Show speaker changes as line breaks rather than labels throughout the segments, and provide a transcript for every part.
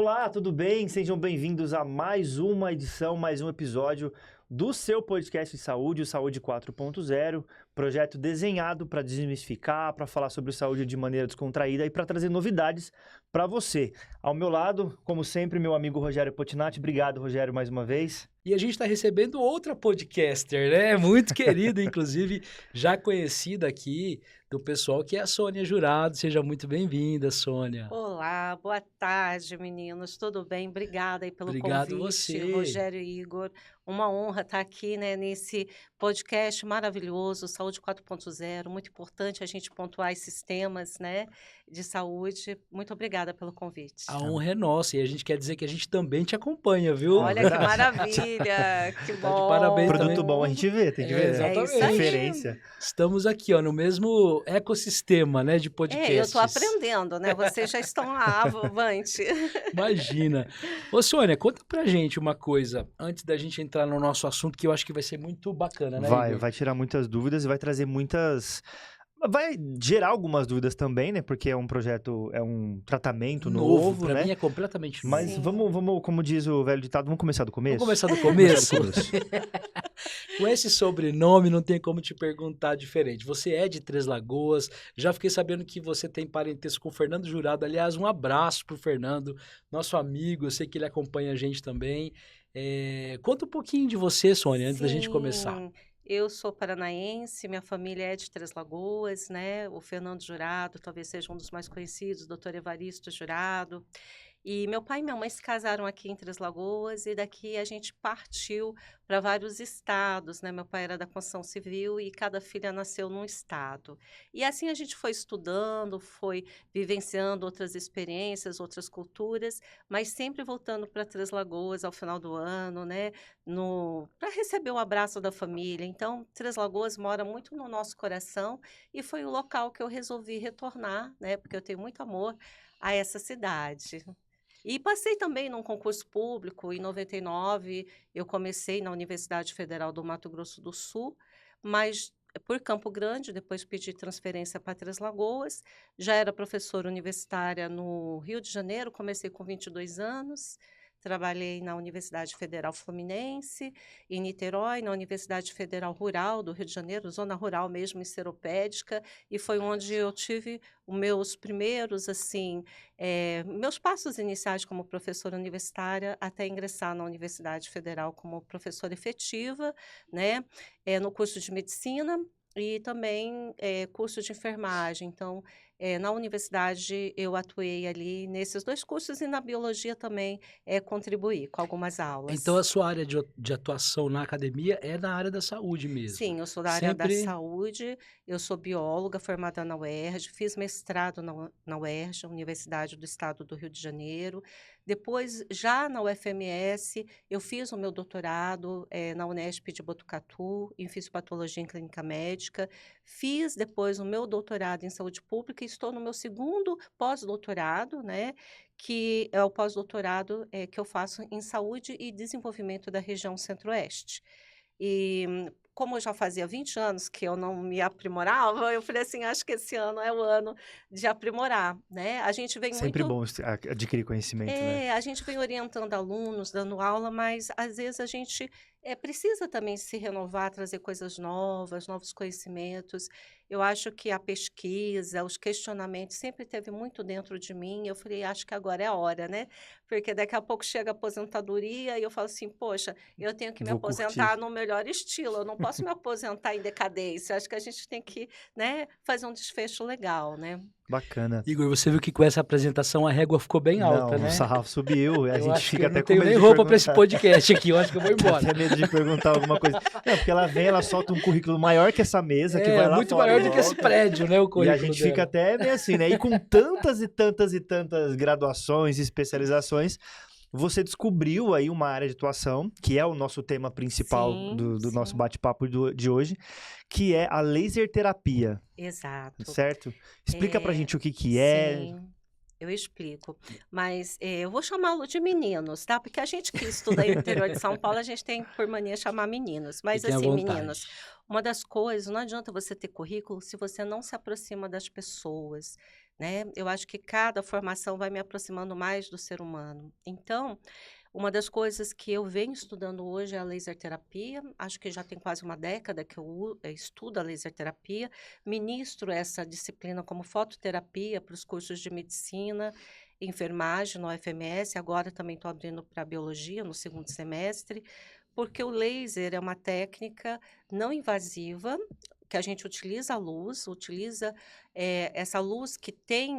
Olá, tudo bem? Sejam bem-vindos a mais uma edição, mais um episódio do seu podcast de saúde, o Saúde 4.0, projeto desenhado para desmistificar, para falar sobre saúde de maneira descontraída e para trazer novidades para você. Ao meu lado, como sempre, meu amigo Rogério Potinatti. Obrigado, Rogério, mais uma vez.
E a gente está recebendo outra podcaster, né? Muito querida, inclusive, já conhecida aqui do pessoal, que é a Sônia Jurado. Seja muito bem-vinda, Sônia.
Olá, boa tarde, meninos. Tudo bem? Obrigada aí pelo
Obrigado
convite,
você.
Rogério e Igor. Uma honra estar aqui, né, nesse podcast maravilhoso, Saúde 4.0. Muito importante a gente pontuar esses temas, né, de saúde. Muito obrigada pelo convite.
A honra é nossa e a gente quer dizer que a gente também te acompanha, viu?
Olha que maravilha, que
Tá de
bom.
parabéns também.
Produto bom a gente vê, tem que ver.
Exatamente.
É isso aí.
Referência.
Estamos aqui, ó, no mesmo ecossistema, né, de podcasts.
Eu estou aprendendo, né? Vocês já estão lá, avante.
Imagina. Ô, Sônia, conta pra gente uma coisa, antes da gente entrar no nosso assunto, que eu acho que vai ser muito bacana, né, Igor?
Vai tirar muitas dúvidas e vai trazer muitas... Vai gerar algumas dúvidas também, né? Porque é um projeto, é um tratamento novo,
pra
né?
mim é completamente novo.
Mas
Sim.
vamos, como diz o velho ditado, vamos começar do começo?
Vamos começar do começo?
Começar do começo.
Com esse sobrenome, não tem como te perguntar diferente. Você é de Três Lagoas, já fiquei sabendo que você tem parentesco com o Fernando Jurado. Aliás, um abraço pro Fernando, nosso amigo, eu sei que ele acompanha a gente também. Conta um pouquinho de você, Sônia, antes da gente começar.
Sim, eu sou paranaense, minha família é de Três Lagoas, né? O Fernando Jurado talvez seja um dos mais conhecidos, o doutor Evaristo Jurado. E meu pai e minha mãe se casaram aqui em Três Lagoas e daqui a gente partiu para vários estados, né? Meu pai era da construção civil e cada filha nasceu num estado. E assim a gente foi estudando, foi vivenciando outras experiências, outras culturas, mas sempre voltando para Três Lagoas ao final do ano, né? Para receber o abraço da família. Então, Três Lagoas mora muito no nosso coração e foi o local que eu resolvi retornar, né? Porque eu tenho muito amor a essa cidade. E passei também num concurso público. Em 99, eu comecei na Universidade Federal do Mato Grosso do Sul, mas por Campo Grande, depois pedi transferência para Três Lagoas. Já era professora universitária no Rio de Janeiro, comecei com 22 anos. Trabalhei na Universidade Federal Fluminense, em Niterói, na Universidade Federal Rural do Rio de Janeiro, zona rural mesmo, em Seropédica, e foi onde eu tive os meus primeiros, assim, meus passos iniciais como professora universitária até ingressar na Universidade Federal como professora efetiva, né, no curso de medicina e também curso de enfermagem. Então, na universidade eu atuei ali nesses dois cursos e na biologia também contribuí com algumas aulas.
Então, a sua área de atuação na academia é na área da saúde mesmo?
Sim, eu sou da área da
Sempre...
saúde, eu sou bióloga formada na UERJ, fiz mestrado na UERJ, Universidade do Estado do Rio de Janeiro. Depois, já na UFMS, eu fiz o meu doutorado na Unesp de Botucatu, em fisiopatologia em clínica médica. Fiz depois o meu doutorado em saúde pública e estou no meu segundo pós-doutorado, né? Que é o pós-doutorado que eu faço em saúde e desenvolvimento da região centro-oeste. E como eu já fazia 20 anos que eu não me aprimorava, eu falei assim, acho que esse ano é o ano de aprimorar, né? A gente vem
Sempre
muito...
bom adquirir conhecimento, né?
A gente vem orientando alunos, dando aula, mas às vezes a gente precisa também se renovar, trazer coisas novas, novos conhecimentos. Eu acho que a pesquisa, os questionamentos sempre teve muito dentro de mim. Eu falei, acho que agora é a hora, né? Porque daqui a pouco chega a aposentadoria e eu falo assim, poxa, eu tenho que me
Vou
aposentar
curtir.
no melhor estilo, eu não posso me aposentar em decadência. Acho que a gente tem que, né, fazer um desfecho legal, né?
Bacana.
Igor, você viu que com essa apresentação a régua ficou bem alta,
Não,
né?
o sarrafo subiu, a
Eu
gente
acho que
fica
eu
até
não
com
tenho
medo
nem
de
roupa para esse
perguntar.
podcast aqui, eu acho que eu vou embora.
Até medo de perguntar alguma coisa. Não, porque ela vem, ela solta um currículo maior que essa mesa, que vai lá
muito
fora
maior
e
do que esse
volta.
prédio, né, o
E
currículo
a gente fica
dela.
até meio assim, né? E com tantas e tantas e tantas graduações e especializações, você descobriu aí uma área de atuação, que é o nosso tema principal
Sim,
do nosso
sim.
bate-papo de hoje, que é a laser terapia,
Exato.
certo? Explica pra gente o que é.
Sim, eu explico. Mas eu vou chamá-lo de meninos, tá? Porque a gente que estuda aí no interior de São Paulo, a gente tem por mania chamar meninos. Mas
Fiquem à
assim,
vontade.
meninos, uma das coisas, não adianta você ter currículo se você não se aproxima das pessoas. né? Eu acho que cada formação vai me aproximando mais do ser humano. Então, uma das coisas que eu venho estudando hoje é a laser terapia. Acho que já tem quase uma década que eu estudo a laser terapia. Ministro essa disciplina como fototerapia para os cursos de medicina, enfermagem no UFMS. Agora também estou abrindo para biologia no segundo semestre, porque o laser é uma técnica não invasiva, que a gente utiliza a luz, utiliza essa luz que tem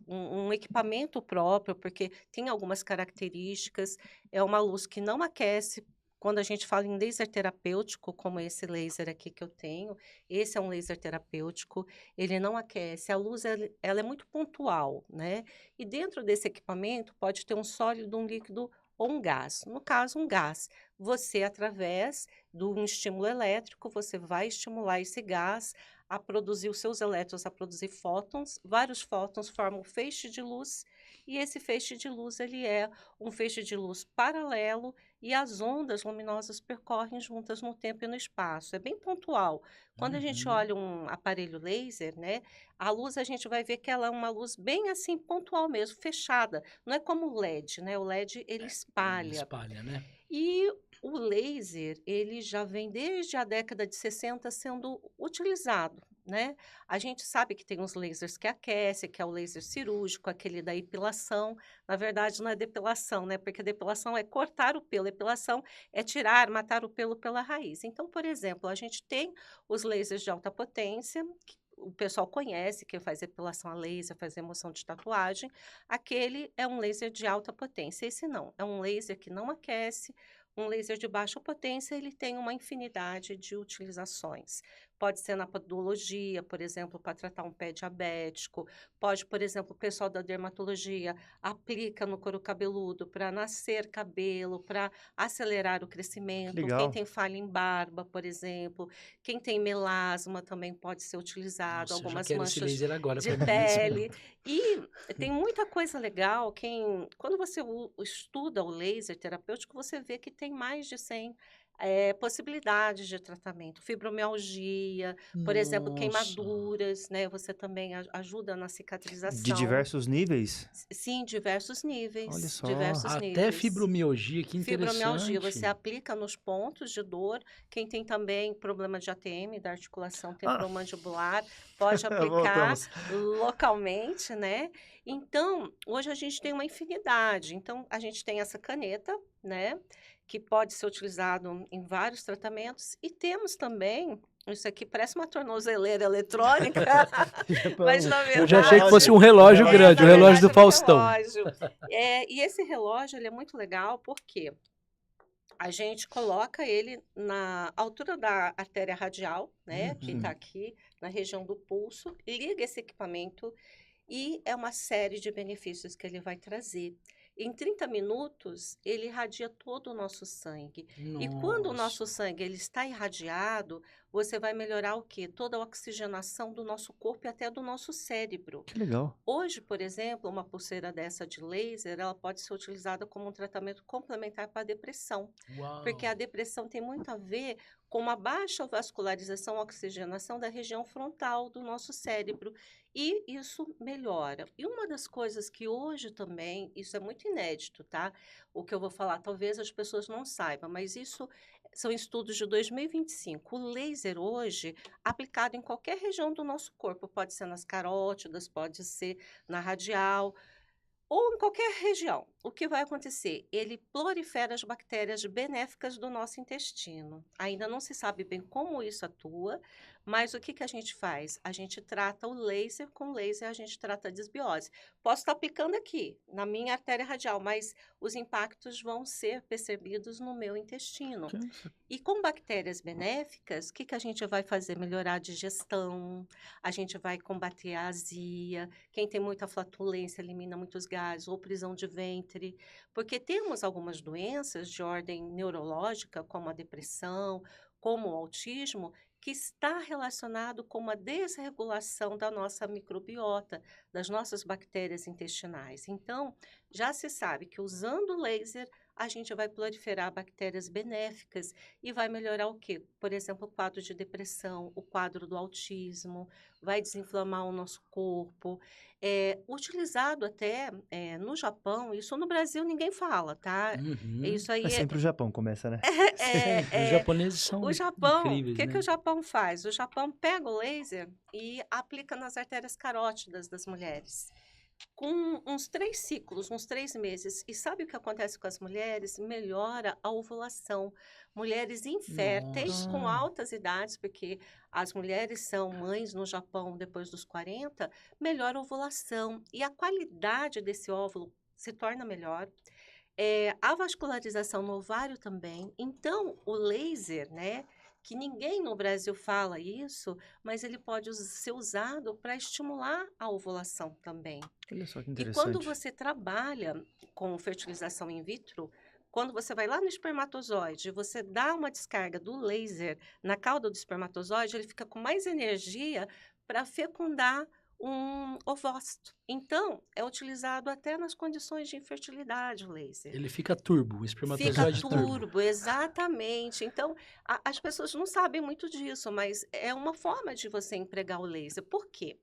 um equipamento próprio, porque tem algumas características. É uma luz que não aquece. Quando a gente fala em laser terapêutico, como esse laser aqui que eu tenho, esse é um laser terapêutico, ele não aquece. A luz ela é muito pontual, né? E dentro desse equipamento pode ter um sólido, um líquido ou um gás. No caso, um gás. Você, através de um estímulo elétrico, você vai estimular esse gás a produzir os seus elétrons, a produzir fótons. Vários fótons formam um feixe de luz, e esse feixe de luz ele é um feixe de luz paralelo, e as ondas luminosas percorrem juntas no tempo e no espaço. É bem pontual. Quando a gente
Uhum.
olha um aparelho laser, né, a luz a gente vai ver que ela é uma luz bem assim pontual mesmo, fechada. Não é como o LED, né? O LED ele
Ele
espalha.
espalha, né?
E o laser, ele já vem desde a década de 60 sendo utilizado, né? A gente sabe que tem os lasers que aquecem, que é o laser cirúrgico, aquele da epilação. Na verdade, não é depilação, né? Porque depilação é cortar o pelo, epilação é tirar, matar o pelo pela raiz. Então, por exemplo, a gente tem os lasers de alta potência, que o pessoal conhece, que faz epilação a laser, faz remoção de tatuagem. Aquele é um laser de alta potência. Esse não, é um laser que não aquece. Um laser de baixa potência, ele tem uma infinidade de utilizações. Pode ser na podologia, por exemplo, para tratar um pé diabético. Pode, por exemplo, o pessoal da dermatologia aplica no couro cabeludo para nascer cabelo, para acelerar o
Que
crescimento. Quem
legal.
tem falha em barba, por exemplo. Quem tem melasma também pode ser utilizado.
Nossa, eu já
Algumas
quero esse
manchas
laser agora
de
para mim mesmo.
pele. E tem muita coisa legal. Quando você estuda o laser terapêutico, você vê que tem mais de 100 possibilidades de tratamento. Fibromialgia, por exemplo,
Nossa.
queimaduras, né? Você também ajuda na
De
cicatrização.
diversos níveis?
Sim, diversos
Olha
níveis,
só.
diversos
Até
níveis.
fibromialgia, que
Fibromialgia, você
interessante.
aplica nos pontos de dor. Quem tem também problema de ATM, da articulação
Ah,
temporomandibular, pode aplicar
voltamos.
localmente, né? Então, hoje a gente tem uma infinidade. Então, a gente tem essa caneta, né? Que pode ser utilizado em vários tratamentos. E temos também, isso aqui parece uma tornozeleira eletrônica, mas na
Eu já achei que fosse um
verdade
relógio grande,
na
o relógio
verdade,
do
é um
Faustão.
relógio. E esse relógio, ele é muito legal porque a gente coloca ele na altura da artéria radial, né, que está
Uhum.
aqui na região do pulso, liga esse equipamento e é uma série de benefícios que ele vai trazer. Em 30 minutos, ele irradia todo o nosso sangue. E quando o
Nossa.
nosso sangue ele está irradiado, você vai melhorar o quê? Toda a oxigenação do nosso corpo e até do nosso cérebro.
Que legal.
Hoje, por exemplo, uma pulseira dessa de laser, ela pode ser utilizada como um tratamento complementar para a depressão, porque a
Uau.
depressão tem muito a ver com uma baixa vascularização, oxigenação da região frontal do nosso cérebro, e isso melhora. E uma das coisas que hoje também, isso é muito inédito, tá? O que eu vou falar, talvez as pessoas não saibam, mas isso são estudos de 2025. O laser hoje aplicado em qualquer região do nosso corpo, pode ser nas carótidas, pode ser na radial, ou em qualquer região. O que vai acontecer? Ele prolifera as bactérias benéficas do nosso intestino. Ainda não se sabe bem como isso atua, mas o que a gente faz? A gente trata o laser, com laser a gente trata a desbiose. Posso estar aplicando aqui, na minha artéria radial, mas os impactos vão ser percebidos no meu intestino. E com bactérias benéficas, o que a gente vai fazer? Melhorar a digestão, a gente vai combater a azia. Quem tem muita flatulência elimina muitos gases, ou prisão de ventre, porque temos algumas doenças de ordem neurológica, como a depressão, como o autismo, que está relacionado com uma desregulação da nossa microbiota, das nossas bactérias intestinais. Então, já se sabe que usando o laser, a gente vai proliferar bactérias benéficas e vai melhorar o quê? Por exemplo, o quadro de depressão, o quadro do autismo, vai desinflamar o nosso corpo. Utilizado até no Japão, isso no Brasil ninguém fala, tá?
Uhum.
Isso aí
Mas sempre o Japão começa, né?
Sempre. Os japoneses são
o Japão, o
incríveis,
que
né?
que o Japão faz? O Japão pega o laser e aplica nas artérias carótidas das mulheres. Com uns 3 ciclos, uns 3 meses. E sabe o que acontece com as mulheres? Melhora a ovulação. Mulheres inférteis com
Nossa.
altas idades, porque as mulheres são mães no Japão depois dos 40, melhora a ovulação. E a qualidade desse óvulo se torna melhor. A vascularização no ovário também. Então, o laser, né? Que ninguém no Brasil fala isso, mas ele pode ser usado para estimular a ovulação também.
Olha só que
E quando
interessante.
você trabalha com fertilização in vitro, quando você vai lá no espermatozoide, você dá uma descarga do laser na cauda do espermatozoide, ele fica com mais energia para fecundar um ovócito. Então, é utilizado até nas condições de infertilidade o laser.
Ele fica turbo, o
Fica
espermatozoide turbo.
turbo, exatamente. Então, as pessoas não sabem muito disso, mas é uma forma de você empregar o laser. Por quê?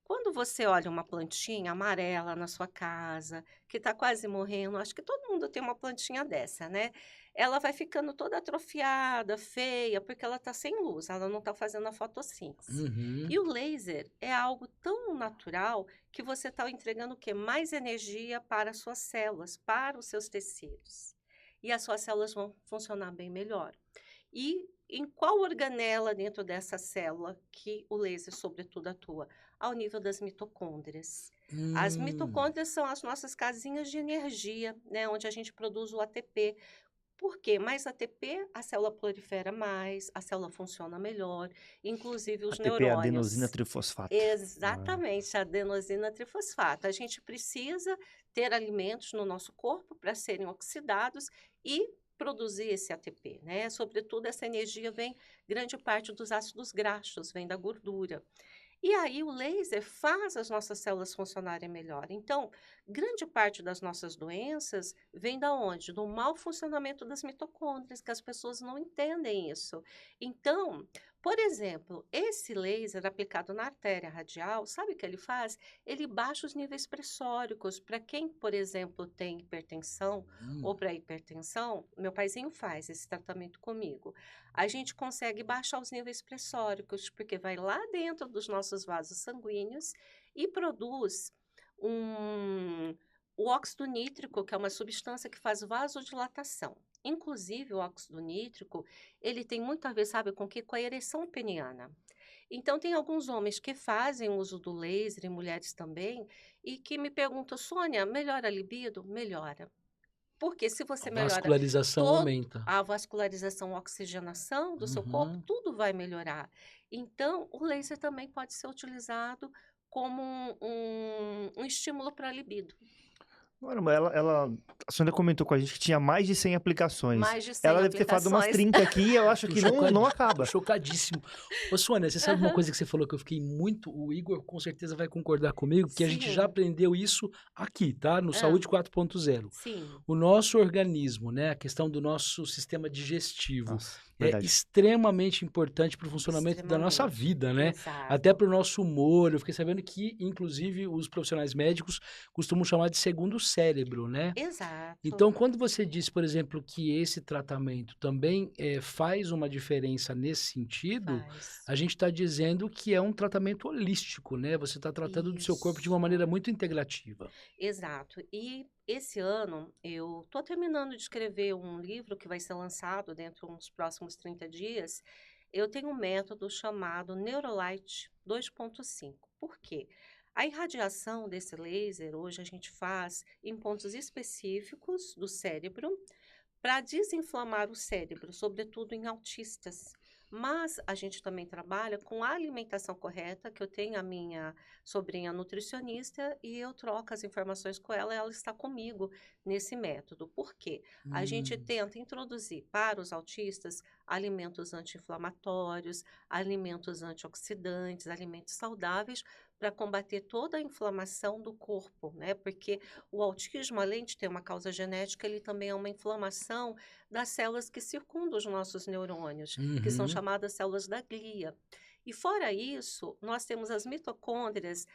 Quando você olha uma plantinha amarela na sua casa, que está quase morrendo, acho que todo mundo tem uma plantinha dessa, né? Ela vai ficando toda atrofiada, feia, porque ela está sem luz, ela não está fazendo a fotossíntese.
Uhum.
E o laser é algo tão natural que você está entregando o quê? Mais energia para as suas células, para os seus tecidos. E as suas células vão funcionar bem melhor. E em qual organela dentro dessa célula que o laser, sobretudo, atua? Ao nível das mitocôndrias. As mitocôndrias são as nossas casinhas de energia, né, onde a gente produz o ATP. Por quê? Mais ATP, a célula prolifera mais, a célula funciona melhor, inclusive os
ATP é adenosina
neurônios.
trifosfato.
Exatamente, a adenosina trifosfato. A gente precisa ter alimentos no nosso corpo para serem oxidados e produzir esse ATP, né? Sobretudo, essa energia vem, grande parte dos ácidos graxos, vem da gordura. E aí o laser faz as nossas células funcionarem melhor. Então, grande parte das nossas doenças vem da onde? Do mau funcionamento das mitocôndrias, que as pessoas não entendem isso. Então, por exemplo, esse laser aplicado na artéria radial, sabe o que ele faz? Ele baixa os níveis pressóricos. Para quem, por exemplo, tem hipertensão ou para hipertensão, meu paizinho faz esse tratamento comigo. A gente consegue baixar os níveis pressóricos, porque vai lá dentro dos nossos vasos sanguíneos e produz o óxido nítrico, que é uma substância que faz vasodilatação. Inclusive, o óxido nítrico, ele tem muito a ver, sabe, com o quê? Com a ereção peniana. Então, tem alguns homens que fazem uso do laser, e mulheres também, e que me perguntam, Sônia, melhora a libido? Melhora. Porque se você
A
melhora
vascularização aumenta.
a vascularização, a oxigenação do seu corpo,
Uhum.
tudo vai melhorar. Então, o laser também pode ser utilizado como um estímulo para a libido.
Caramba, a Sônia comentou com a gente que tinha mais de 100 aplicações.
Mais de 100
Ela deve ter falado umas
aplicações.
30 aqui e eu acho
Tô
que não acaba.
Tô chocadíssimo. Ô, Sônia, você sabe uma coisa que você falou que eu fiquei muito. O Igor com certeza vai concordar comigo, que a gente já
Sim.
aprendeu isso aqui, tá? No Saúde 4.0.
Sim.
O nosso organismo, né? A questão do nosso sistema digestivo
Nossa,
é
verdade.
extremamente importante para o funcionamento da nossa
Extremamente.
vida, né?
Exato.
Até para o nosso humor. Eu fiquei sabendo que, inclusive, os profissionais médicos costumam chamar de segundo cérebro, né?
Exato.
Então, quando você diz, por exemplo, que esse tratamento também faz uma diferença nesse sentido,
Faz.
a gente está dizendo que é um tratamento holístico, né? Você está tratando do seu corpo de uma maneira
Isso.
muito integrativa.
Exato. E esse ano eu estou terminando de escrever um livro que vai ser lançado dentro dos próximos 30 dias. Eu tenho um método chamado Neurolight 2.5. Por quê? A irradiação desse laser, hoje a gente faz em pontos específicos do cérebro para desinflamar o cérebro, sobretudo em autistas. Mas a gente também trabalha com a alimentação correta, que eu tenho a minha sobrinha nutricionista e eu troco as informações com ela e ela está comigo nesse método. Por quê? A gente tenta introduzir para os autistas alimentos anti-inflamatórios, alimentos antioxidantes, alimentos saudáveis, para combater toda a inflamação do corpo, né? Porque o autismo, além de ter uma causa genética, ele também é uma inflamação das células que circundam os nossos neurônios, que são
Uhum.
chamadas células da glia. E fora isso, nós temos as mitocôndrias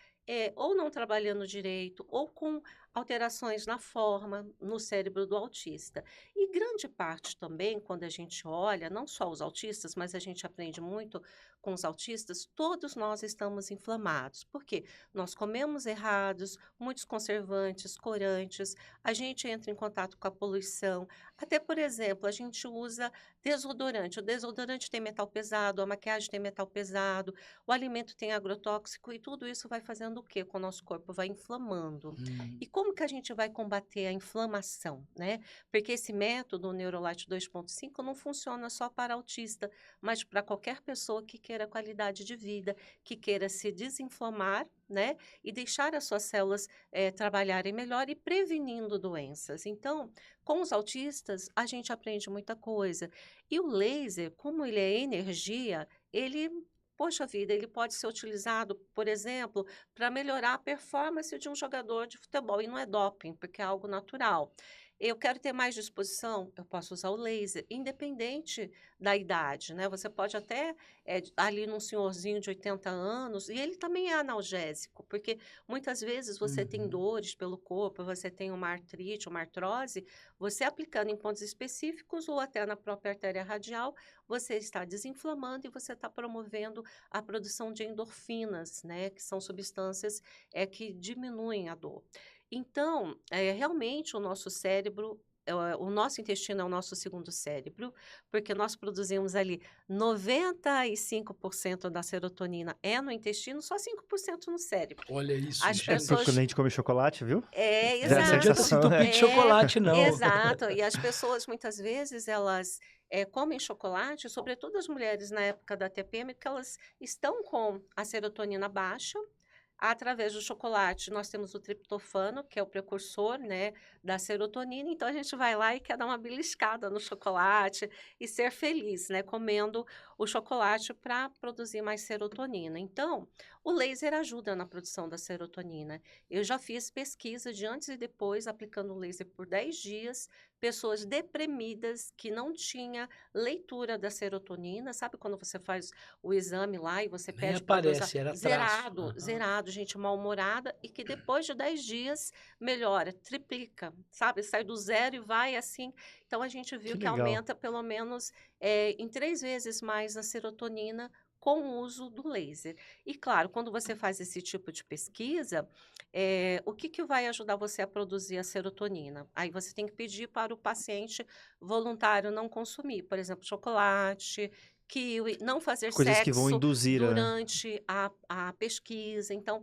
ou não trabalhando direito, ou com alterações na forma, no cérebro do autista. E grande parte também, quando a gente olha, não só os autistas, mas a gente aprende muito com os autistas, todos nós estamos inflamados. Por quê? Nós comemos errados, muitos conservantes, corantes, a gente entra em contato com a poluição. Até, por exemplo, a gente usa desodorante. O desodorante tem metal pesado, a maquiagem tem metal pesado, o alimento tem agrotóxico e tudo isso vai fazendo o quê? Com o nosso corpo vai inflamando.
Hum.
E como que a gente vai combater a inflamação, né? Porque esse método, o Neurolite 2.5, não funciona só para autista, mas para qualquer pessoa que queira qualidade de vida, que queira se desinflamar, né? E deixar as suas células trabalharem melhor e prevenindo doenças. Então, com os autistas, a gente aprende muita coisa. E o laser, como ele é energia, ele, poxa vida, ele pode ser utilizado, por exemplo, para melhorar a performance de um jogador de futebol. E não é doping, porque é algo natural. Eu quero ter mais disposição, eu posso usar o laser, independente da idade, né? Você pode até, ali num senhorzinho de 80 anos, e ele também é analgésico, porque muitas vezes você tem
Uhum.
dores pelo corpo, você tem uma artrite, uma artrose, você aplicando em pontos específicos ou até na própria artéria radial, você está desinflamando e você está promovendo a produção de endorfinas, né? Que são substâncias que diminuem a dor. Então, realmente o nosso cérebro, o nosso intestino é o nosso segundo cérebro, porque nós produzimos ali 95% da serotonina é no intestino, só 5% no cérebro.
Olha isso,
As
É porque quando
pessoas
a gente come chocolate, viu? Dá a
Não adianta se
exato.
sensação,
entupir de chocolate, não.
Exato. E as pessoas, muitas vezes, elas comem chocolate, sobretudo as mulheres na época da TPM, porque elas estão com a serotonina baixa. Através do chocolate, nós temos o triptofano, que é o precursor, né, da serotonina. Então, a gente vai lá e quer dar uma beliscada no chocolate e ser feliz, né, comendo o chocolate para produzir mais serotonina. Então, o laser ajuda na produção da serotonina. Eu já fiz pesquisa de antes e depois, aplicando o laser por 10 dias, pessoas deprimidas que não tinha leitura da serotonina. Sabe quando você faz o exame lá e você
Nem
pede para dosar?
aparece, era traço.
Zerado,
Aham.
zerado, gente mal-humorada, e que depois de 10 dias melhora, triplica, sabe? Sai do zero e vai assim. Então, a gente
Que
viu que
legal.
aumenta pelo menos em 3 vezes mais a serotonina com o uso do laser. E claro, quando você faz esse tipo de pesquisa, o que, que vai ajudar você a produzir a serotonina? Aí você tem que pedir para o paciente voluntário não consumir, por exemplo, chocolate, kiwi, não fazer
Coisas que vão
sexo
induzir, né?
durante a pesquisa. Então,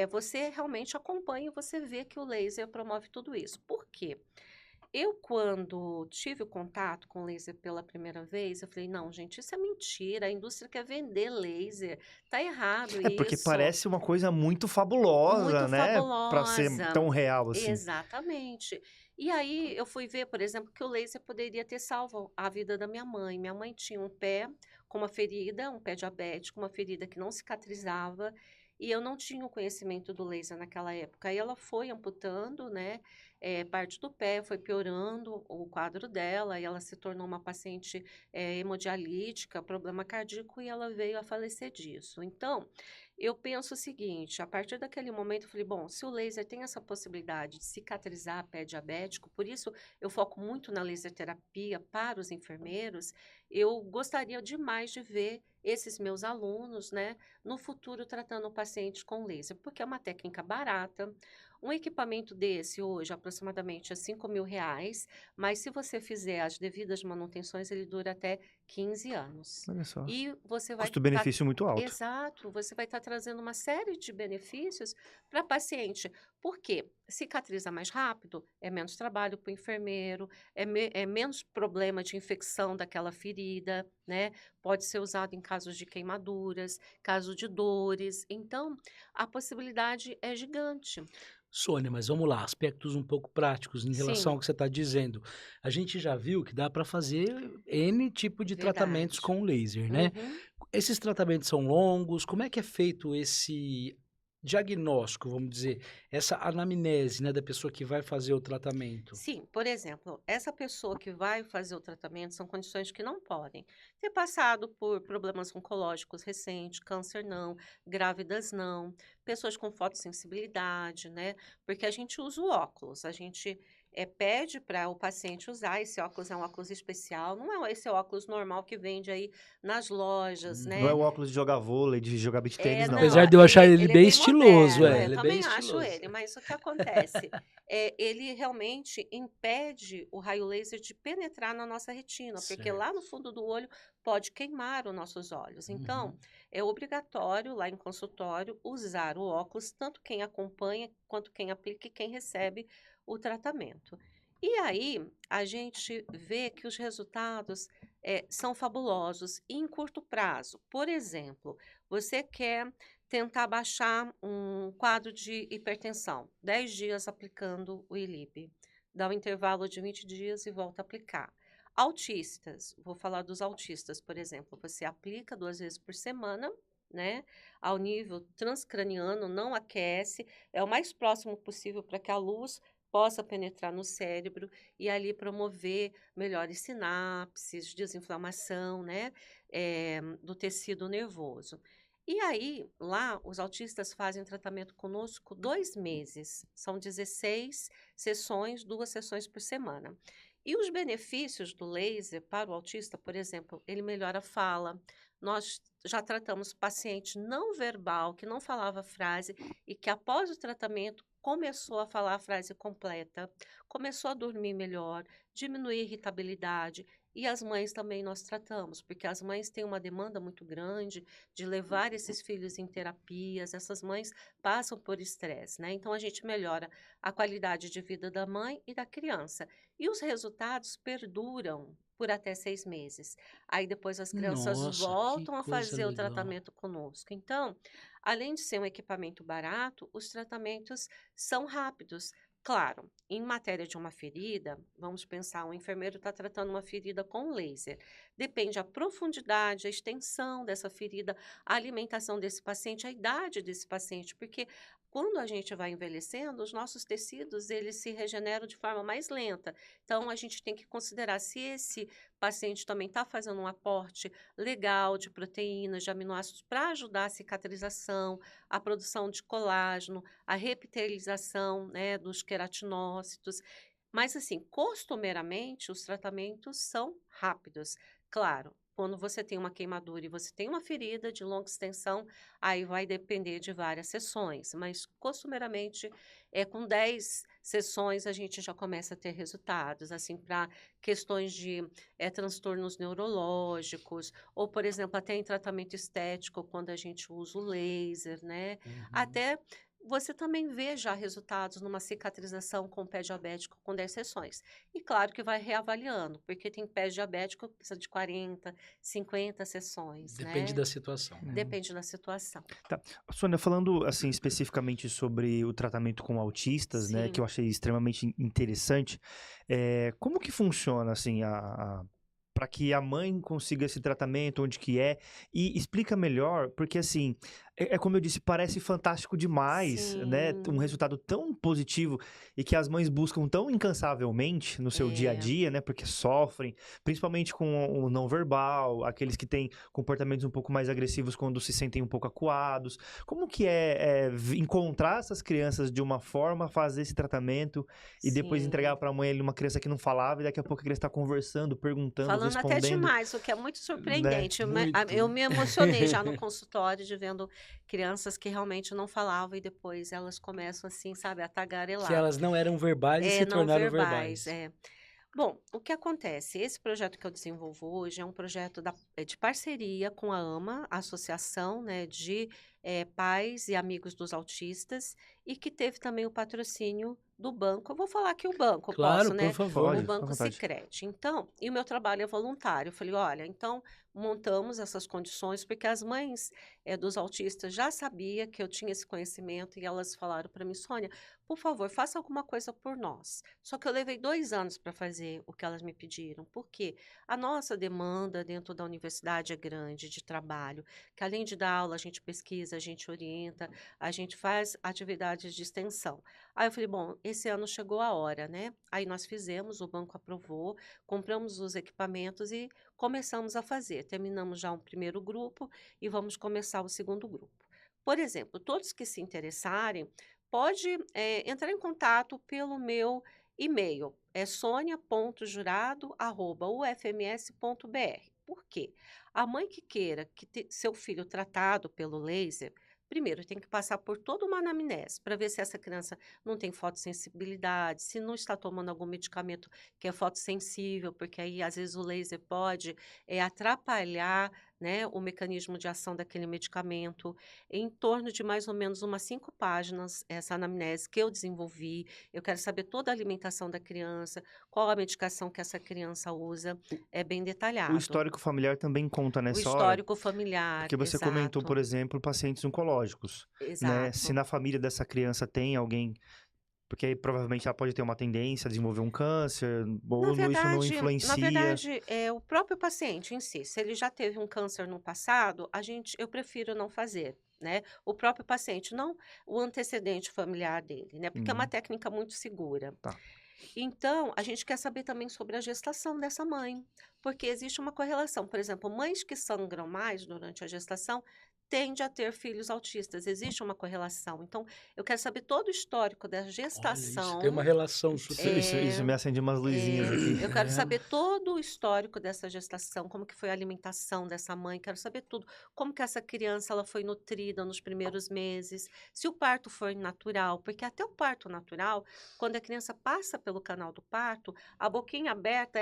você realmente acompanha e você vê que o laser promove tudo isso. Por quê? Eu, quando tive o contato com laser pela primeira vez, eu falei, não, gente, isso é mentira, a indústria quer vender laser, tá errado
É porque
isso.
parece uma coisa muito
Muito
fabulosa, né? Pra ser
fabulosa.
tão real assim.
Exatamente. E aí eu fui ver, por exemplo, que o laser poderia ter salvo a vida da minha mãe. Minha mãe tinha um pé com uma ferida, um pé diabético, uma ferida que não cicatrizava, e eu não tinha o conhecimento do laser naquela época. Aí ela foi amputando, né, parte do pé, foi piorando o quadro dela, e ela se tornou uma paciente hemodialítica, problema cardíaco, e ela veio a falecer disso. Então, eu penso o seguinte, a partir daquele momento eu falei, bom, se o laser tem essa possibilidade de cicatrizar pé diabético, por isso eu foco muito na laser terapia para os enfermeiros, eu gostaria demais de ver esses meus alunos, né, no futuro tratando o paciente com laser, porque é uma técnica barata. Um equipamento desse hoje aproximadamente é R$ 5.000, mas se você fizer as devidas manutenções, ele dura até 15 anos.
Olha só.
E você vai estar.
Custo-benefício muito alto.
Exato, você vai estar trazendo uma série de benefícios para paciente. Por quê? Cicatriza mais rápido, é menos trabalho para o enfermeiro, é menos problema de infecção daquela ferida, né? Pode ser usado em casos de queimaduras, caso de dores. Então, a possibilidade é gigante.
Sônia, mas vamos lá, aspectos um pouco práticos em relação
Sim,
ao que você está dizendo. A gente já viu que dá para fazer N tipo de tratamentos
verdade.
com laser, né?
Uhum.
Esses tratamentos são longos? Como é que é feito esse diagnóstico, vamos dizer, essa anamnese, né, da pessoa que vai fazer o tratamento?
Sim, por exemplo, essa pessoa que vai fazer o tratamento são condições que não podem ter passado por problemas oncológicos recentes, câncer não, grávidas não, pessoas com fotossensibilidade, né? Porque a gente usa o óculos, a gente pede para o paciente usar. Esse óculos é um óculos especial, não é esse óculos normal que vende aí nas lojas,
Não é
né?
o óculos de jogar vôlei, de jogar beach tênis, não,
Não,
Apesar
tá?
de eu achar ele
ele é
bem
bem
estiloso,
moderno,
ele
eu
é bem
também acho
estiloso.
ele, mas o que acontece? Ele realmente impede o raio laser de penetrar na nossa retina, porque lá
Certo.
no fundo do olho pode queimar os nossos olhos. Então,
Uhum.
é obrigatório lá em consultório usar o óculos, tanto quem acompanha quanto quem aplica e quem recebe o tratamento. E aí, a gente vê que os resultados são fabulosos e em curto prazo. Por exemplo, você quer tentar baixar um quadro de hipertensão, 10 dias aplicando o ILIB. Dá um intervalo de 20 dias e volta a aplicar. Autistas, vou falar dos autistas, por exemplo, você aplica 2 vezes por semana, né? Ao nível transcraniano, não aquece, é o mais próximo possível para que a luz possa penetrar no cérebro e ali promover melhores sinapses, desinflamação, né? Do tecido nervoso. E aí, lá, os autistas fazem tratamento conosco 2 meses. São 16 sessões, 2 sessões por semana. E os benefícios do laser para o autista, por exemplo, ele melhora a fala. Nós já tratamos paciente não verbal, que não falava frase, e que após o tratamento começou a falar a frase completa, começou a dormir melhor, diminuir a irritabilidade. E as mães também nós tratamos, porque as mães têm uma demanda muito grande de levar esses filhos em terapias, essas mães passam por estresse, né? Então a gente melhora a qualidade de vida da mãe e da criança. E os resultados perduram por até 6 meses. Aí depois as crianças
Nossa, que
voltam a
coisa
fazer o
legal.
tratamento conosco. Então, além de ser um equipamento barato, os tratamentos são rápidos. Claro, em matéria de uma ferida, vamos pensar, um enfermeiro está tratando uma ferida com laser. Depende a profundidade, a extensão dessa ferida, a alimentação desse paciente, a idade desse paciente, porque quando a gente vai envelhecendo, os nossos tecidos, eles se regeneram de forma mais lenta. Então, a gente tem que considerar se esse paciente também está fazendo um aporte legal de proteínas, de aminoácidos para ajudar a cicatrização, a produção de colágeno, a repitelização, né, dos queratinócitos. Mas, assim, costumeiramente, os tratamentos são rápidos. Claro, quando você tem uma queimadura e você tem uma ferida de longa extensão, aí vai depender de várias sessões. Mas, costumeiramente, com 10 sessões a gente já começa a ter resultados, assim, para questões de transtornos neurológicos, ou, por exemplo, até em tratamento estético, quando a gente usa o laser, né?
Uhum.
Até você também vê já resultados numa cicatrização com pé diabético com 10 sessões. E claro que vai reavaliando, porque tem pé diabético que precisa de 40, 50 sessões,
Depende
né?
da situação.
Depende da situação.
Tá. Sônia, falando assim especificamente sobre o tratamento com autistas, né, que eu
Sim.
achei extremamente interessante, como que funciona assim para que a mãe consiga esse tratamento, onde que é, e explica melhor, porque assim, é como eu disse, parece fantástico demais, né, um
Sim.
resultado tão positivo e que as mães buscam tão incansavelmente no seu dia a
É.
dia, né, porque sofrem, principalmente com o não verbal, aqueles que têm comportamentos um pouco mais agressivos quando se sentem um pouco acuados. Como que encontrar essas crianças de uma forma, fazer esse tratamento e depois entregar
Sim.
para a mãe ali uma criança que não falava e daqui a pouco a criança está conversando, perguntando,
Falando até
respondendo,
demais, o que é muito
né?
surpreendente. Eu
Muito.
me emocionei já no consultório de vendo crianças que realmente não falavam e depois elas começam assim, sabe, a
Que
tagarelar.
elas não eram verbais e se
Não
tornaram
verbais,
verbais.
Bom, o que acontece? Esse projeto que eu desenvolvo hoje é um projeto de parceria com a AMA, a Associação, né, de Pais e Amigos dos Autistas, e que teve também o patrocínio do banco. Eu vou falar aqui o banco,
Claro,
posso,
por
né? O
favor.
Pode, fica à
Banco
vontade.
Sicredi. Então, e o meu trabalho é voluntário. Eu falei, olha, então montamos essas condições, porque as mães dos autistas já sabiam que eu tinha esse conhecimento e elas falaram para mim, Sônia, por favor, faça alguma coisa por nós. Só que eu levei 2 anos para fazer o que elas me pediram, porque a nossa demanda dentro da universidade é grande de trabalho, que além de dar aula, a gente pesquisa, pesquisa, a gente orienta, a gente faz atividades de extensão. Aí eu falei, bom, esse ano chegou a hora, né? Aí nós fizemos, o banco aprovou, compramos os equipamentos e começamos a fazer. Terminamos já um primeiro grupo e vamos começar o segundo grupo. Por exemplo, todos que se interessarem, pode entrar em contato pelo meu e-mail, é sonia.jurado@ufms.br. Por quê? A mãe que queira seu filho tratado pelo laser, primeiro tem que passar por toda uma anamnese para ver se essa criança não tem fotossensibilidade, se não está tomando algum medicamento que é fotossensível, porque aí às vezes o laser pode atrapalhar, né, o mecanismo de ação daquele medicamento. Em torno de mais ou menos umas 5 páginas, essa anamnese que eu desenvolvi. Eu quero saber toda a alimentação da criança, qual a medicação que essa criança usa, é bem
O
detalhado.
histórico familiar também conta
O
nessa hora?
histórico familiar,
Porque você comentou, por
exato,
exemplo, pacientes oncológicos, né? Se
exato.
na família dessa criança tem alguém, porque aí provavelmente ela pode ter uma tendência a desenvolver um câncer, ou isso não
Na
influencia.
verdade, o próprio paciente em si, se ele já teve um câncer no passado, eu prefiro não fazer, né? O próprio paciente, não o antecedente familiar dele, né? Porque é uma
Uhum,
técnica muito segura.
tá.
Então, a gente quer saber também sobre a gestação dessa mãe, porque existe uma correlação. Por exemplo, mães que sangram mais durante a gestação tendem a ter filhos autistas. Existe uma correlação. Então, eu quero saber todo o histórico da
Olha, isso tem uma
gestação.
relação super.
Isso
É,
me acende umas luzinhas aqui.
eu quero
Caramba.
saber todo o histórico dessa gestação, como que foi a alimentação dessa mãe, quero saber tudo. Como que essa criança ela foi nutrida nos primeiros meses, se o parto foi natural, porque até o parto natural, quando a criança passa pelo canal do parto, a boquinha aberta,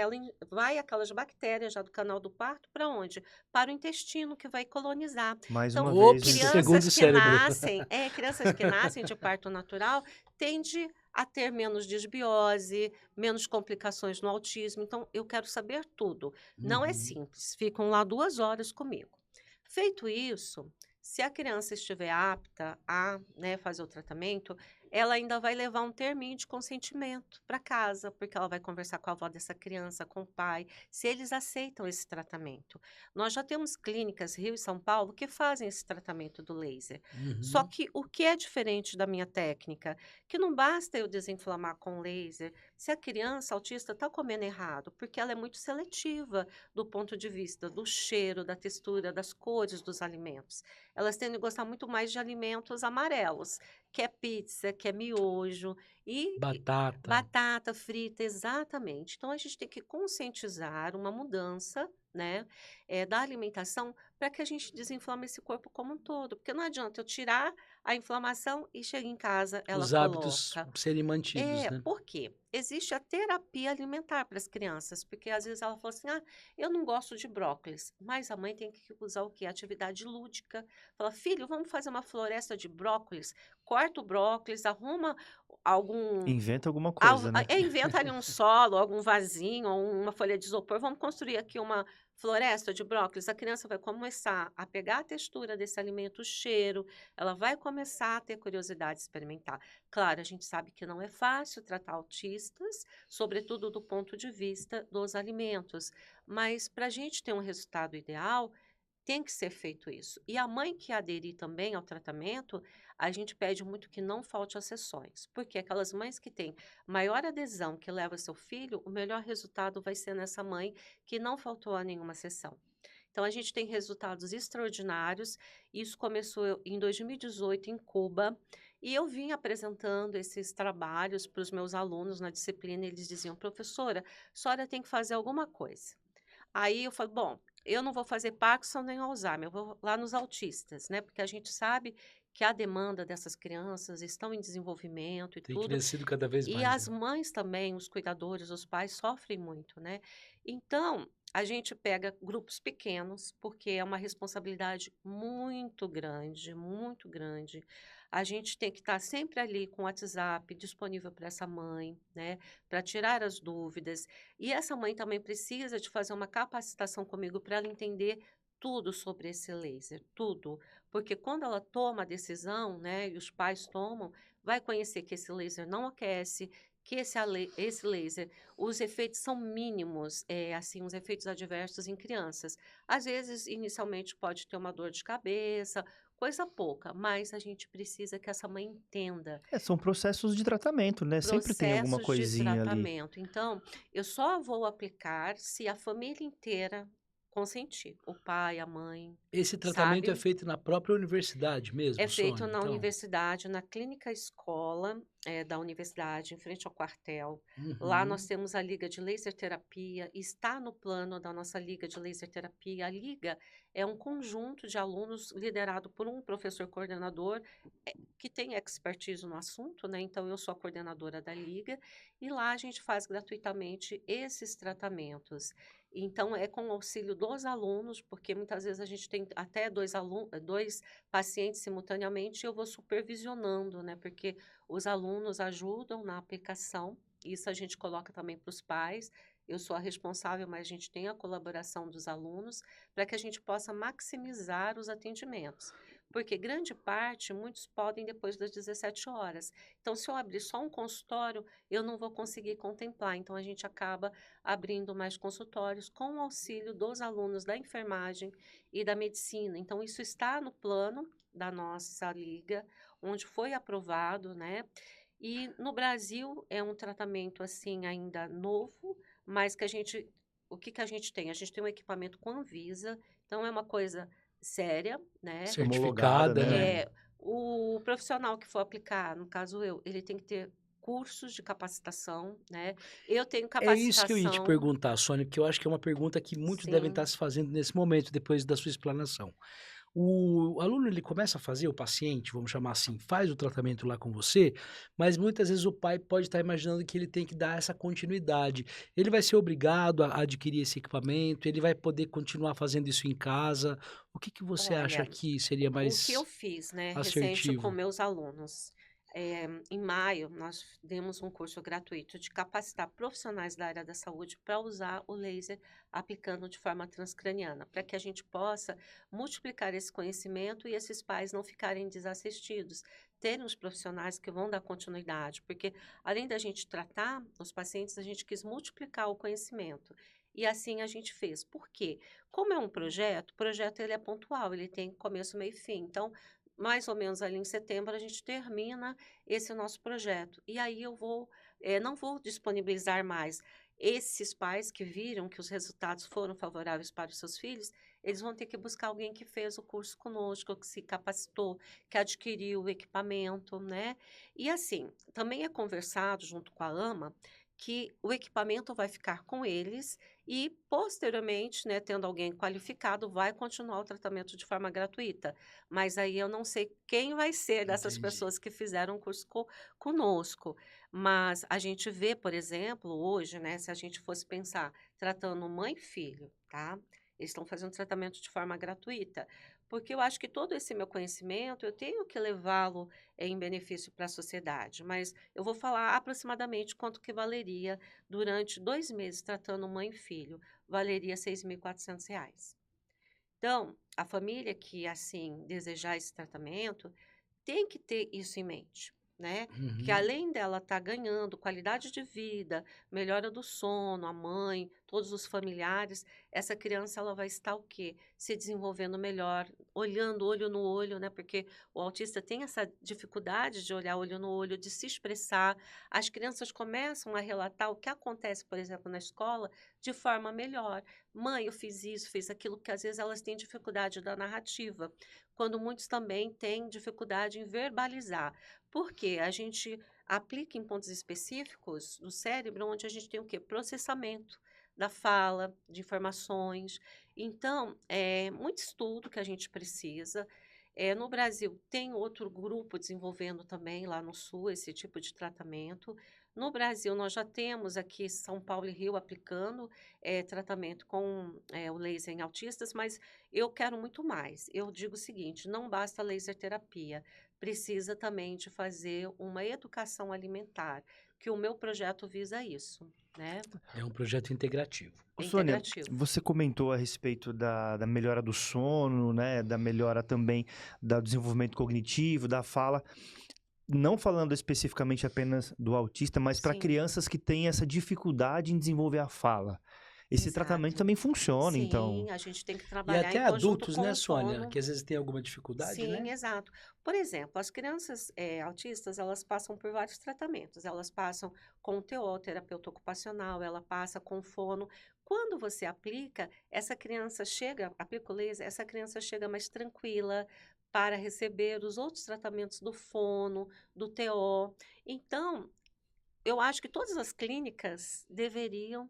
vai aquelas bactérias já do canal do parto para onde? Para o intestino que vai colonizar.
Mais
Então,
uma vez,
Ops,
o
segundo
crianças que
cérebro.
nascem, crianças que nascem de parto natural, tende a ter menos disbiose, menos complicações no autismo. Então, eu quero saber tudo. Não é
Uhum.
simples, ficam lá 2 horas comigo. Feito isso, se a criança estiver apta a, né, fazer o tratamento, ela ainda vai levar um terminho de consentimento para casa, porque ela vai conversar com a avó dessa criança, com o pai, se eles aceitam esse tratamento. Nós já temos clínicas Rio e São Paulo que fazem esse tratamento do laser. Só
Uhum.
que o que é diferente da minha técnica? Que não basta eu desinflamar com laser se a criança autista está comendo errado, porque ela é muito seletiva do ponto de vista do cheiro, da textura, das cores dos alimentos. Elas tendem a gostar muito mais de alimentos amarelos, que é pizza, que é miojo e
Batata.
batata frita, exatamente. Então a gente tem que conscientizar uma mudança, né, da alimentação para que a gente desinflame esse corpo como um todo, porque não adianta eu tirar a inflamação e chega em casa ela
Os hábitos
coloca.
serem mantidos, né?
Por quê? Existe a terapia alimentar para as crianças, porque às vezes ela fala assim: ah, eu não gosto de brócolis, mas a mãe tem que usar o quê? Atividade lúdica. Fala, filho, vamos fazer uma floresta de brócolis, corta o brócolis, arruma algum.
inventa alguma coisa, né?
Inventa ali um solo, algum vasinho, ou uma folha de isopor, vamos construir aqui uma floresta de brócolis. A criança vai começar a pegar a textura desse alimento, o cheiro, ela vai começar a ter curiosidade de experimentar. Claro, a gente sabe que não é fácil tratar autistas, sobretudo do ponto de vista dos alimentos, mas para a gente ter um resultado ideal, tem que ser feito isso. E a mãe que aderir também ao tratamento, a gente pede muito que não falte às sessões, porque aquelas mães que têm maior adesão, que leva seu filho, o melhor resultado vai ser nessa mãe que não faltou a nenhuma sessão. Então, a gente tem resultados extraordinários. Isso começou em 2018 em Cuba. E eu vim apresentando esses trabalhos para os meus alunos na disciplina. Eles diziam, professora, a senhora tem que fazer alguma coisa. Aí eu falei, bom, eu não vou fazer Parkinson nem Alzheimer, eu vou lá nos autistas, né? Porque a gente sabe que a demanda dessas crianças estão em desenvolvimento e
Tem
tudo.
crescido cada vez
E
mais,
as
né?
mães também, os cuidadores, os pais sofrem muito, né? Então, a gente pega grupos pequenos, porque é uma responsabilidade muito grande, muito grande. A gente tem que estar sempre ali com o WhatsApp disponível para essa mãe, né? Para tirar as dúvidas. E essa mãe também precisa de fazer uma capacitação comigo para ela entender tudo sobre esse laser, tudo. Porque quando ela toma a decisão, né, e os pais tomam, vai conhecer que esse laser não aquece, que esse laser, os efeitos são mínimos, assim, os efeitos adversos em crianças. Às vezes, inicialmente, pode ter uma dor de cabeça, coisa pouca, mas a gente precisa que essa mãe entenda
São processos de tratamento, né? Sempre tem alguma
processos de
coisinha ali.
tratamento. Então, eu só vou aplicar se a família inteira consentir, o pai, a mãe,
Esse tratamento é
sabe?
feito na própria universidade
É
mesmo,
feito
Sônia,
na
então?
universidade, na clínica escola, da universidade, em frente ao quartel. Lá nós
Uhum.
temos a liga de laser terapia, está no plano da nossa liga de laser terapia. A liga é um conjunto de alunos liderado por um professor coordenador, que tem expertise no assunto, né? Então eu sou a coordenadora da liga e lá a gente faz gratuitamente esses tratamentos. Então é com o auxílio dos alunos, porque muitas vezes a gente tem até dois pacientes simultaneamente, eu vou supervisionando, né? Porque os alunos ajudam na aplicação, isso a gente coloca também para os pais. Eu sou a responsável, mas a gente tem a colaboração dos alunos para que a gente possa maximizar os atendimentos. Porque grande parte, muitos podem depois das 17 horas. Então, se eu abrir só um consultório, eu não vou conseguir contemplar. Então, a gente acaba abrindo mais consultórios com o auxílio dos alunos da enfermagem e da medicina. Então, isso está no plano da nossa liga, onde foi aprovado, né? E no Brasil é um tratamento assim ainda novo, mas o que que a gente tem? A gente tem um equipamento com Anvisa, então é uma coisa séria, né?
Homologada,
Certificada,
né?
né?
É, o profissional que for aplicar, no caso eu, ele tem que ter cursos de capacitação, né? Eu tenho
É isso que eu ia te
capacitação,
perguntar, Sônia, porque eu acho que é uma pergunta que muitos devem estar
sim.
se fazendo nesse momento, depois da sua explanação. O aluno ele começa a fazer, o paciente, vamos chamar assim, faz o tratamento lá com você, mas muitas vezes o pai pode estar imaginando que ele tem que dar essa continuidade. Ele vai ser obrigado a adquirir esse equipamento, ele vai poder continuar fazendo isso em casa. O que que você acha
Olha,
que seria
o que eu
mais
fiz, né, recente com
assertivo?
meus alunos, em maio, nós demos um curso gratuito de capacitar profissionais da área da saúde para usar o laser aplicando de forma transcraniana, para que a gente possa multiplicar esse conhecimento e esses pais não ficarem desassistidos, terem os profissionais que vão dar continuidade, porque além da gente tratar os pacientes, a gente quis multiplicar o conhecimento. E assim a gente fez. Por quê? Como é um projeto, o projeto ele é pontual, ele tem começo, meio e fim. Então, mais ou menos ali em setembro, a gente termina esse nosso projeto. E aí não vou disponibilizar mais. Esses pais que viram que os resultados foram favoráveis para os seus filhos, eles vão ter que buscar alguém que fez o curso conosco, que se capacitou, que adquiriu o equipamento, né? E assim, também é conversado junto com a AMA que o equipamento vai ficar com eles e, posteriormente, né, tendo alguém qualificado, vai continuar o tratamento de forma gratuita. Mas aí eu não sei quem vai ser dessas
Entendi.
pessoas que fizeram o curso conosco. Mas a gente vê, por exemplo, hoje, né, se a gente fosse pensar, tratando mãe e filho, tá? Eles estão fazendo tratamento de forma gratuita. Porque eu acho que todo esse meu conhecimento, eu tenho que levá-lo em benefício para a sociedade. Mas eu vou falar aproximadamente quanto que valeria durante 2 meses tratando mãe e filho. Valeria R$ 6.400. Então, a família que, assim, desejar esse tratamento, tem que ter isso em mente, né? Que
Uhum.
além dela estar ganhando qualidade de vida, melhora do sono, a mãe, todos os familiares, essa criança ela vai estar o quê? Se desenvolvendo melhor, olhando olho no olho, né? Porque o autista tem essa dificuldade de olhar olho no olho, de se expressar. As crianças começam a relatar o que acontece, por exemplo, na escola, de forma melhor. Mãe, eu fiz isso, fiz aquilo, porque às vezes elas têm dificuldade da narrativa, quando muitos também têm dificuldade em verbalizar. Porque a gente aplica em pontos específicos do cérebro, onde a gente tem o quê? Processamento da fala, de informações. Então, é muito estudo que a gente precisa. No Brasil, tem outro grupo desenvolvendo também lá no Sul esse tipo de tratamento. No Brasil, nós já temos aqui São Paulo e Rio aplicando tratamento com o laser em autistas, mas eu quero muito mais. Eu digo o seguinte: não basta laser terapia, precisa também de fazer uma educação alimentar, que o meu projeto visa isso, né?
É um projeto integrativo.
Ô,
É
Sônia,
integrativo.
você comentou a respeito da melhora do sono, né? Da melhora também do desenvolvimento cognitivo, da fala. Não falando especificamente apenas do autista, mas para
Sim,
crianças que têm essa dificuldade em desenvolver a fala. Esse tratamento
Exato.
também funciona,
Sim,
então.
a gente tem que
E
trabalhar
até
em conjunto
adultos,
com
né,
o
Sônia?
fono.
Que às vezes tem alguma dificuldade,
Sim,
né?
exato. Por exemplo, as crianças autistas, elas passam por vários tratamentos. Elas passam com o TO, terapeuta ocupacional, ela passa com fono. Quando você aplica, essa criança chega, aplica o laser, essa criança chega mais tranquila para receber os outros tratamentos do fono, do TO. Então, eu acho que todas as clínicas deveriam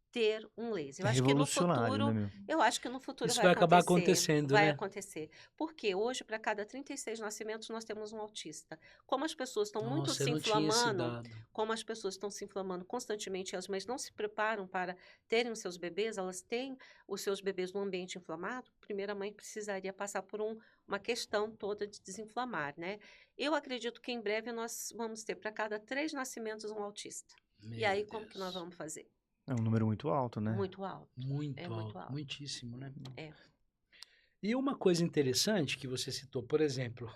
ter um laser.
É revolucionário, né, meu?
Eu acho que no futuro
Isso
vai
vai acabar
acontecer,
acontecendo,
vai
né?
acontecer. Porque hoje, para cada 36 nascimentos, nós temos um autista. Como as pessoas estão muito
Nossa, eu
se
não tinha esse
inflamando,
dado.
como as pessoas estão se inflamando constantemente, e as mães não se preparam para terem os seus bebês, elas têm os seus bebês num ambiente inflamado, primeiro a mãe precisaria passar por uma questão toda de desinflamar, né? Eu acredito que em breve nós vamos ter para cada 3 nascimentos um autista. E
Meu
aí, como que nós
Deus.
vamos fazer?
É um número muito alto, né?
Muito alto. É
Muito
muito
alto,
alto.
muitíssimo, né?
É.
E uma coisa interessante que você citou, por exemplo,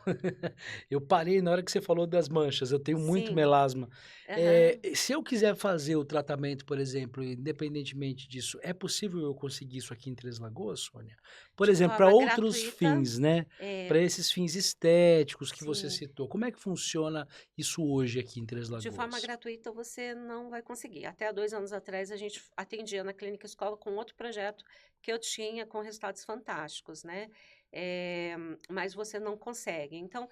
eu parei na hora que você falou das manchas, eu tenho muito
Sim.
melasma.
Aham.
Se eu quiser fazer o tratamento, por exemplo, independentemente disso, é possível eu conseguir isso aqui em Três Lagoas, Sônia? Por
De
exemplo, para
forma
outros
gratuita.
fins, né?
É,
Para esses fins estéticos que você
sim.
citou, como é que funciona isso hoje aqui em Três
De forma
Lagoas?
gratuita você não vai conseguir. Até há 2 anos atrás a gente atendia na Clínica Escola com outro projeto que eu tinha com resultados fantásticos, né? Mas você não consegue. Então,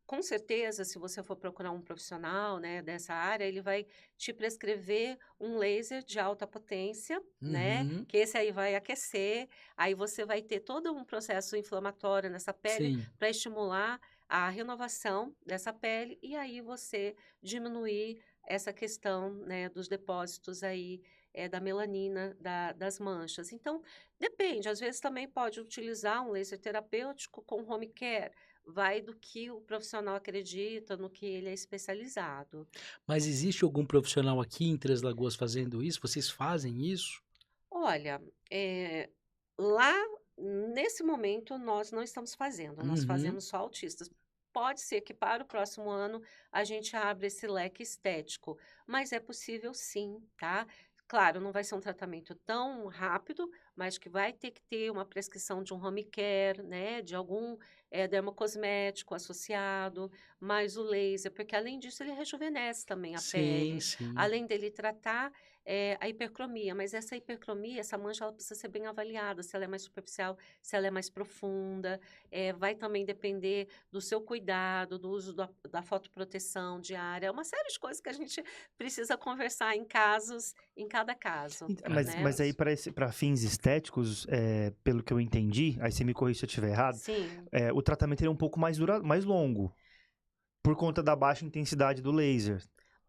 com certeza, se você for procurar um profissional, né, dessa área, ele vai te prescrever um laser de alta potência, né?
Uhum,
Que esse aí vai aquecer, aí você vai ter todo um processo inflamatório nessa pele
sim.
para estimular a renovação dessa pele e aí você diminuir essa questão, né, dos depósitos aí da melanina, das manchas. Então, depende, às vezes também pode utilizar um laser terapêutico com home care, vai do que o profissional acredita, no que ele é especializado.
Mas existe algum profissional aqui em Três Lagoas fazendo isso? Vocês fazem isso?
Olha, lá nesse momento nós não estamos fazendo, nós
Uhum.
fazemos só autistas. Pode ser que para o próximo ano a gente abra esse leque estético, mas é possível sim, tá? Claro, não vai ser um tratamento tão rápido, mas que vai ter que ter uma prescrição de um home care, né? De algum dermocosmético associado, mais o laser, porque além disso ele rejuvenesce também a
Sim,
pele,
sim.
além dele tratar a hipercromia, mas essa hipercromia, essa mancha, ela precisa ser bem avaliada, se ela é mais superficial, se ela é mais profunda, vai também depender do seu cuidado, do uso da fotoproteção diária, uma série de coisas que a gente precisa conversar em cada caso, né?
Mas aí, para fins estéticos, pelo que eu entendi, aí você me corrige se eu estiver errado,
Sim.
o tratamento ele é um pouco mais longo, por conta da baixa intensidade do laser.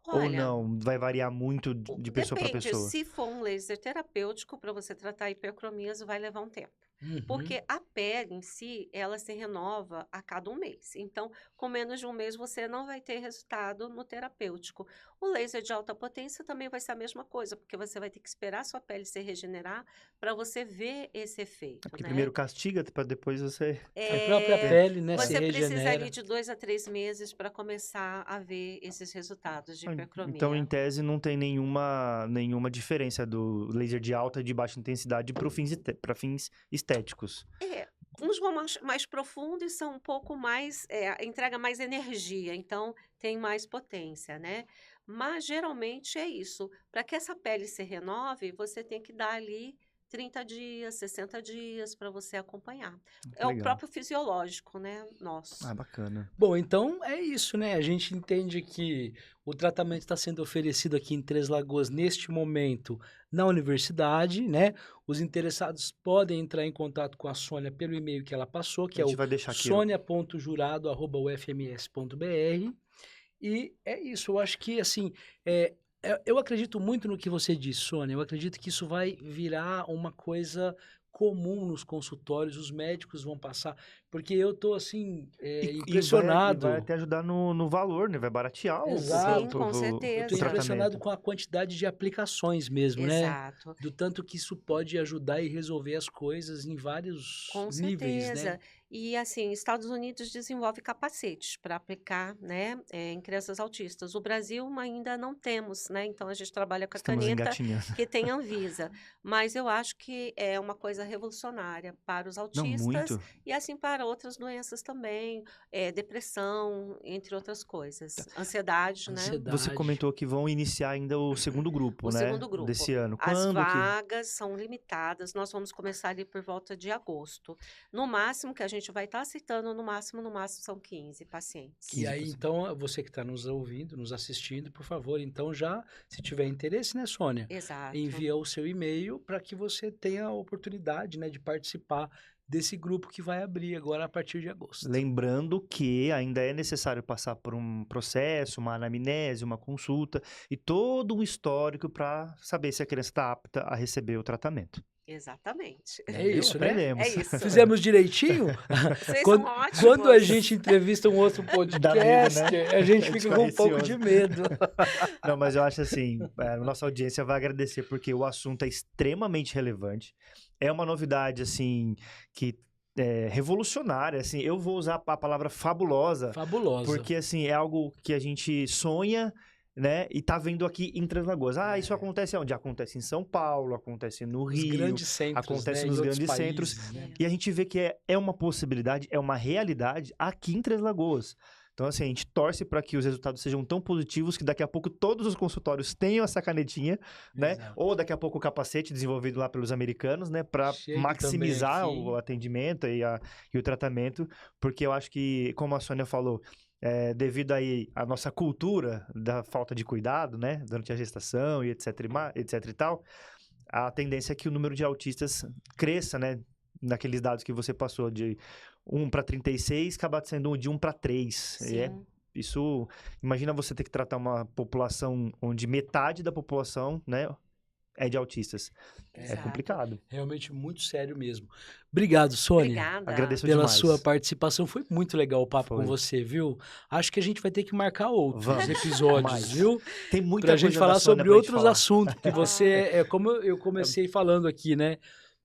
Ou
Olha,
não, vai variar muito de pessoa para
depende,
pessoa.
se for um laser terapêutico para você tratar hipercromias, vai levar um tempo.
Uhum.
Porque a pele em si, ela se renova a cada 1 mês. Então, com menos de 1 mês, você não vai ter resultado no terapêutico. O laser de alta potência também vai ser a mesma coisa, porque você vai ter que esperar a sua pele se regenerar para você ver esse efeito,
Porque
né?
primeiro castiga, para depois você...
A própria
É,
pele, né, se
você precisa ali
regenera.
de 2 a 3 meses para começar a ver esses resultados de
Então, em
hipercromia.
tese, não tem nenhuma diferença do laser de alta e de baixa intensidade para fins estéticos.
Uns vão mais profundo e são um pouco mais, entrega mais energia, então tem mais potência, né. Mas geralmente é isso, para que essa pele se renove, você tem que dar ali 30 dias, 60 dias para você acompanhar.
Que
É o
legal.
próprio fisiológico, né, nosso.
Ah, bacana.
Bom, então é isso, né? A gente entende que o tratamento está sendo oferecido aqui em Três Lagoas neste momento na universidade, né? Os interessados podem entrar em contato com a Sônia pelo e-mail que ela passou,
A
que é
gente
o
vai deixar aqui, ó.
sonia.jurado@ufms.br. E é isso, eu acho que assim, eu acredito muito no que você disse, Sônia. Eu acredito que isso vai virar uma coisa comum nos consultórios, os médicos vão passar, porque eu tô assim,
E vai
impressionado.
até ajudar no valor, né? Vai baratear
Sim,
Exato.
com
Eu tô
o
certeza.
impressionado
tratamento.
com a quantidade de aplicações mesmo, né?
Exato.
Do tanto que isso pode ajudar e resolver as coisas em vários
Com
níveis, né?
certeza. E, assim, Estados Unidos desenvolve capacetes para aplicar, né, em crianças autistas. O Brasil ainda não temos, né? Então a gente trabalha com a
Estamos
caneta
engatinhando.
que tem Anvisa. Mas eu acho que é uma coisa revolucionária para os
Não,
autistas
muito.
e, assim, para outras doenças também, depressão, entre outras coisas. Ansiedade, né?
Você
Ansiedade.
comentou que vão iniciar ainda o segundo grupo,
O
né?
segundo grupo.
Desse ano.
As
Quando que...
vagas são limitadas, nós vamos começar ali por volta de agosto. No máximo, que a gente vai estar aceitando, no máximo são 15 pacientes.
E aí, então, você que está nos ouvindo, nos assistindo, por favor, então já, se tiver interesse, né, Sônia?
Exato.
Envia o seu e-mail para que você tenha a oportunidade, né, de participar desse grupo que vai abrir agora a partir de agosto.
Lembrando que ainda é necessário passar por um processo, uma anamnese, uma consulta e todo um histórico para saber se a criança está apta a receber o tratamento.
Exatamente.
É isso, né?
Aprendemos.
É isso.
Fizemos direitinho?
Vocês
Quando,
são ótimos.
quando a gente entrevista um outro podcast,
medo, né?
a gente fica com um pouco de medo.
Não, mas eu acho assim, a nossa audiência vai agradecer porque o assunto é extremamente relevante. É uma novidade, assim, que é revolucionária, assim. Eu vou usar a palavra fabulosa,
Fabulosa.
porque, assim, é algo que a gente sonha, né? E tá vendo aqui em Três Lagoas. Ah, isso acontece onde? Acontece em São Paulo, acontece no
Nos
Rio.
grandes centros,
acontece
né,
nos
em outros
grandes centros.
países, né?
E a gente vê que é uma possibilidade, é uma realidade aqui em Três Lagoas. Então, assim, a gente torce para que os resultados sejam tão positivos que daqui a pouco todos os consultórios tenham essa canetinha, né?
Exato.
Ou daqui a pouco o capacete desenvolvido lá pelos americanos, né? Para
Chegue
maximizar
também aqui.
o atendimento e o tratamento, porque eu acho que, como a Sônia falou, devido aí à nossa cultura da falta de cuidado, né? Durante a gestação e etc e tal, a tendência é que o número de autistas cresça, né? Naqueles dados que você passou de 1 para 36, acaba sendo de 1 para 3.
Sim.
Isso, imagina você ter que tratar uma população onde metade da população, né, é de autistas. É
Exato.
complicado.
Realmente muito sério mesmo. Obrigado, Sônia.
Obrigada.
Agradeço
Pela
demais.
sua participação. Foi muito legal o papo
Foi.
com você, viu? Acho que a gente vai ter que marcar outros
Vamos.
episódios,
Mais.
viu?
Tem muita
Pra
coisa
gente
da
falar
Sônia
sobre
pra gente
outros
falar.
assuntos, porque você é como eu comecei falando aqui, né?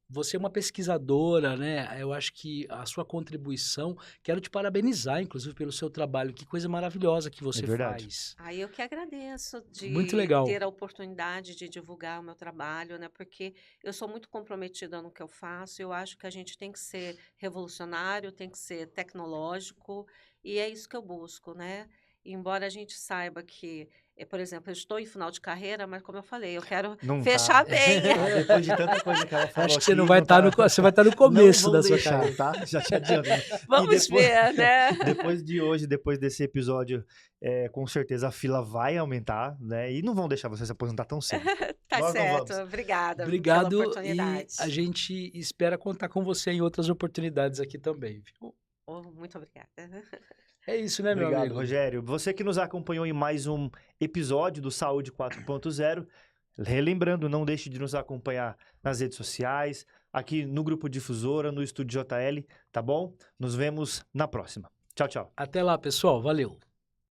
Você é uma pesquisadora, né? Eu acho que a sua contribuição, quero te parabenizar, inclusive, pelo seu trabalho. Que coisa maravilhosa que você
verdade.
faz.
Aí eu que agradeço de
Muito legal.
ter a oportunidade de divulgar o meu trabalho, né? Porque eu sou muito comprometida no que eu faço. Eu acho que a gente tem que ser revolucionário, tem que ser tecnológico, e é isso que eu busco, né? Embora a gente saiba que, por exemplo, eu estou em final de carreira, mas como eu falei, eu quero
Não
fechar
tá.
bem.
Depois de tanta coisa que ela falou
Acho que você
aqui,
não vai estar você vai estar no começo
não
da
vão
sua
deixar,
carreira.
tá? Já te adianto.
Vamos
depois-
ver, né?
Depois de hoje, depois desse episódio, com certeza a fila vai aumentar, né? E não vão deixar você se aposentar tão cedo.
Tá
Nós não
certo.
vamos.
Obrigada
Obrigado
pela
e
oportunidade.
a gente espera contar com você em outras oportunidades aqui também, viu?
Oh, muito obrigada.
É isso, né, meu
Obrigado,
amigo?
Rogério. Você que nos acompanhou em mais um episódio do Saúde 4.0. Relembrando, não deixe de nos acompanhar nas redes sociais, aqui no Grupo Difusora, no Estúdio JL, tá bom? Nos vemos na próxima. Tchau, tchau.
Até lá, pessoal. Valeu.